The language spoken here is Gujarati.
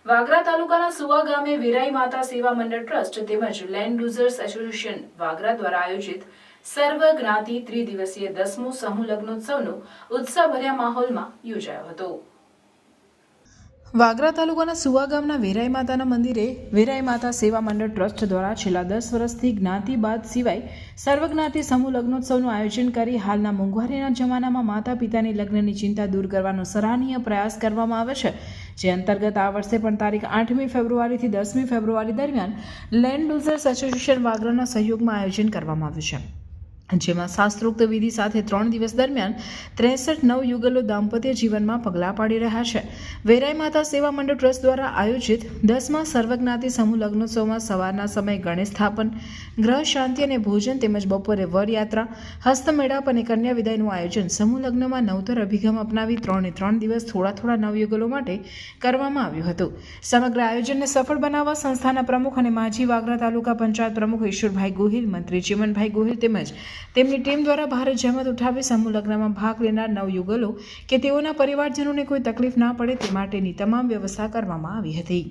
વાગરા તાલુકાના સુવા ગામે વિરાઈ માતા સેવા મંડળ ટ્રસ્ટ તેમજ લેન્ડ યુઝર્સ એસોસિએશન વાગરા દ્વારા આયોજિત સર્વ જ્ઞાતિ ત્રિદિવસીય 10મો સમૂહ લગ્નોત્સવનો ઉત્સાહભર્યા માહોલમાં યોજાયો હતો। વાગરા તાલુકાના સુવા ગામના વેરાઈ માતાના મંદિરે વેરાઈ માતા સેવા મંડળ ટ્રસ્ટ દ્વારા છેલ્લા 10 વર્ષથી જ્ઞાતિબાદ સિવાય સર્વજ્ઞાતિ સમૂહ લગ્નોત્સવનું આયોજન કરી હાલના મોંઘવારીના જમાનામાં માતા પિતાની લગ્નની ચિંતા દૂર કરવાનો સરાહનીય પ્રયાસ કરવામાં આવે છે। જે અંતર્ગત આ વર્ષે પણ તારીખ 8મી ફેબ્રુઆરીથી 10મી ફેબ્રુઆરી દરમિયાન લેન્ડ યુઝર્સ એસોસિએશન વાગરાના સહયોગમાં આયોજન કરવામાં આવ્યું છે, જેમાં શાસ્ત્રોક્ત વિધિ સાથે 3 દિવસ દરમિયાન 63 નવયુગલો દાંપત્ય જીવનમાં પગલાં પાડી રહ્યા છે। વેરાઈ માતા સેવા મંડળ ટ્રસ્ટ દ્વારા આયોજિત 10મા સર્વજ્ઞાતિ સમૂહ લગ્નોત્સવમાં સવારના સમયે ગણેશ સ્થાપન, ગ્રહ શાંતિ અને ભોજન તેમજ બપોરે વરયાત્રા, હસ્તમેળાપ અને કન્યા વિદાયનું આયોજન સમૂહ લગ્નમાં નવતર અભિગમ અપનાવી 3 દિવસ થોડા નવયુગલો માટે કરવામાં આવ્યું હતું। સમગ્ર આયોજનને સફળ બનાવવા સંસ્થાના પ્રમુખ અને માજી વાગરા તાલુકા પંચાયત પ્રમુખ ઈશ્વરભાઈ ગોહિલ, મંત્રી ચીમનભાઈ ગોહિલ તેમજ તેમની ટીમ દ્વારા ભારે જહેમત ઉઠાવી સમૂહ લગ્નમાં ભાગ લેનાર નવયુગલો કે તેઓના પરિવારજનોને કોઈ તકલીફ ના પડે તે માટેની તમામ વ્યવસ્થા કરવામાં આવી હતી।